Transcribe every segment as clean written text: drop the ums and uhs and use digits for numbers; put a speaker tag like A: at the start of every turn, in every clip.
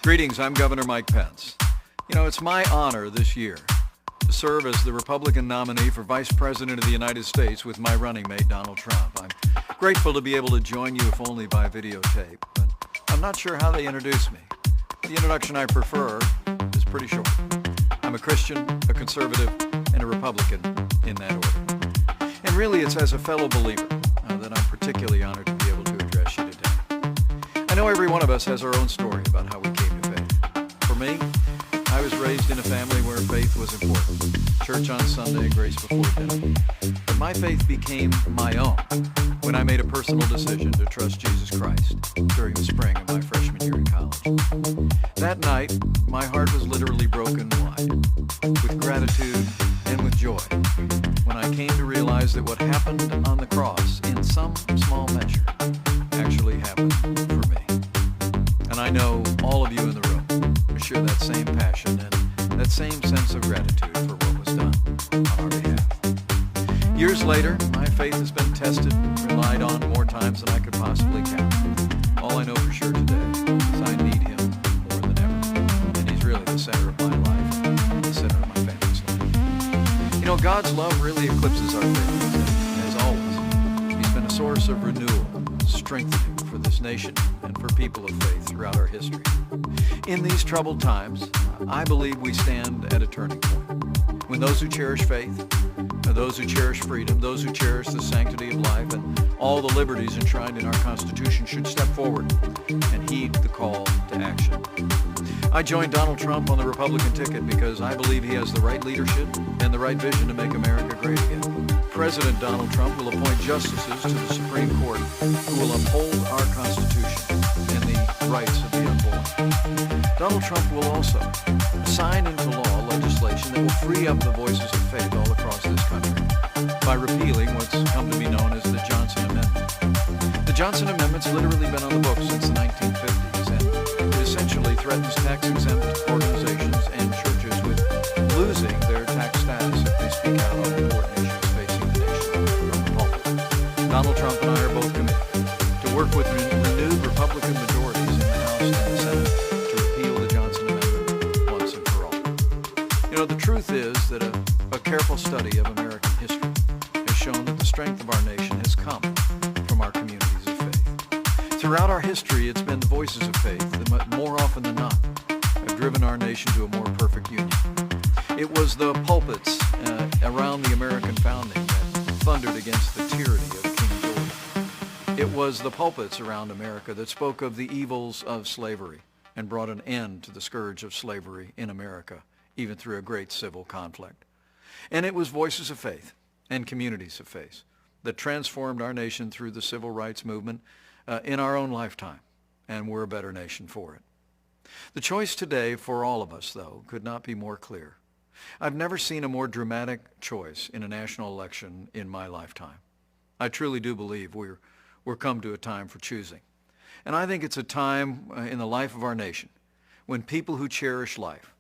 A: Greetings, I'm Governor Mike Pence. You know, it's my honor this year to serve as the Republican nominee for Vice President of the United States with my running mate, Donald Trump. I'm grateful to be able to join you, if only by videotape, but I'm not sure how they introduce me. The introduction I prefer is pretty short. I'm a Christian, a conservative, and a Republican in that order. And really, it's as a fellow believer that I'm particularly honored to be able to address you today. I know every one of us has our own story about how we came to faith. For me, I was raised in a family where faith was important. Church on Sunday, grace before dinner. But my faith became my own when I made a personal decision to trust Jesus Christ during the spring of my freshman year in college. That night, my heart was literally broken wide with gratitude and with joy when I came to realize that what happened on the cross, in some small measure, actually happened for me. And I know all of you in the room share that same passion and that same sense of gratitude for what was done on our behalf. Years later, my faith has been tested, relied on more times than I could possibly count. All I know for sure today is I need him more than ever. And he's really the center of my life, and the center of my family's life. You know, God's love really eclipses our faith. As always, he's been a source of renewal, strengthening for this nation and for people of faith throughout our history. In these troubled times, I believe we stand at a turning point. When those who cherish faith, those who cherish freedom, those who cherish the sanctity of life and all the liberties enshrined in our Constitution should step forward and heed the call to action. I joined Donald Trump on the Republican ticket because I believe he has the right leadership and the right vision to make America great again. President Donald Trump will appoint justices to the Supreme Court who will uphold our Constitution and the rights of the unborn. Donald Trump will also sign into law legislation that will free up the voices of faith all across this country by repealing what's come to be known as the Johnson Amendment. The Johnson Amendment's literally been on the books since the 1950s, and it essentially threatens tax-exempt organizations and churches with losing their tax status if they speak out on important issues facing the nation from the pulpit. Donald Trump and I are both committed to work with renewed Republican majorities in the House and the Senate to repeal the Johnson Amendment once and for all. You know, the truth is that a careful study of American history has shown that the strength of our nation has come from our communities of faith. Throughout our history, it's been the voices of faith that more often than not have driven our nation to a more perfect union. It was the pulpits around the American founding that thundered against the tyranny of King George. It was the pulpits around America that spoke of the evils of slavery and brought an end to the scourge of slavery in America, even through a great civil conflict. And it was voices of faith and communities of faith that transformed our nation through the civil rights movement in our own lifetime, and we're a better nation for it. The choice today for all of us, though, could not be more clear. I've never seen a more dramatic choice in a national election in my lifetime. I truly do believe we're come to a time for choosing. And I think it's a time in the life of our nation when people who cherish life,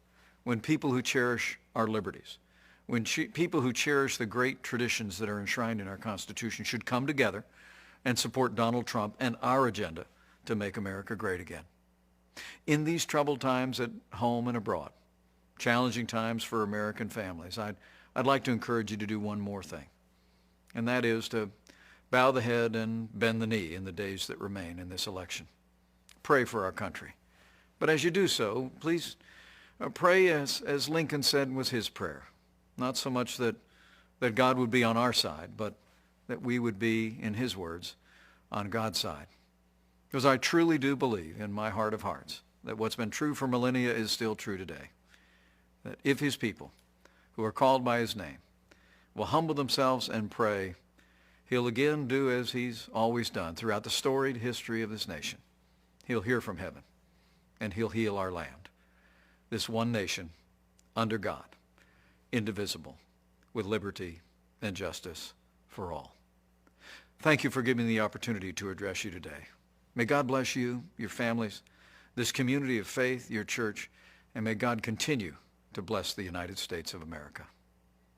A: when people who cherish our liberties, when people who cherish the great traditions that are enshrined in our Constitution should come together and support Donald Trump and our agenda to make America great again. In these troubled times at home and abroad, challenging times for American families, I'd like to encourage you to do one more thing, and that is to bow the head and bend the knee in the days that remain in this election. Pray for our country. But as you do so, please pray as Lincoln said was his prayer. Not so much that God would be on our side, but that we would be, in his words, on God's side. Because I truly do believe in my heart of hearts that what's been true for millennia is still true today. That if his people, who are called by his name, will humble themselves and pray, he'll again do as he's always done throughout the storied history of this nation. He'll hear from heaven, and he'll heal our land. This one nation, under God, indivisible, with liberty and justice for all. Thank you for giving me the opportunity to address you today. May God bless you, your families, this community of faith, your church, and may God continue to bless the United States of America.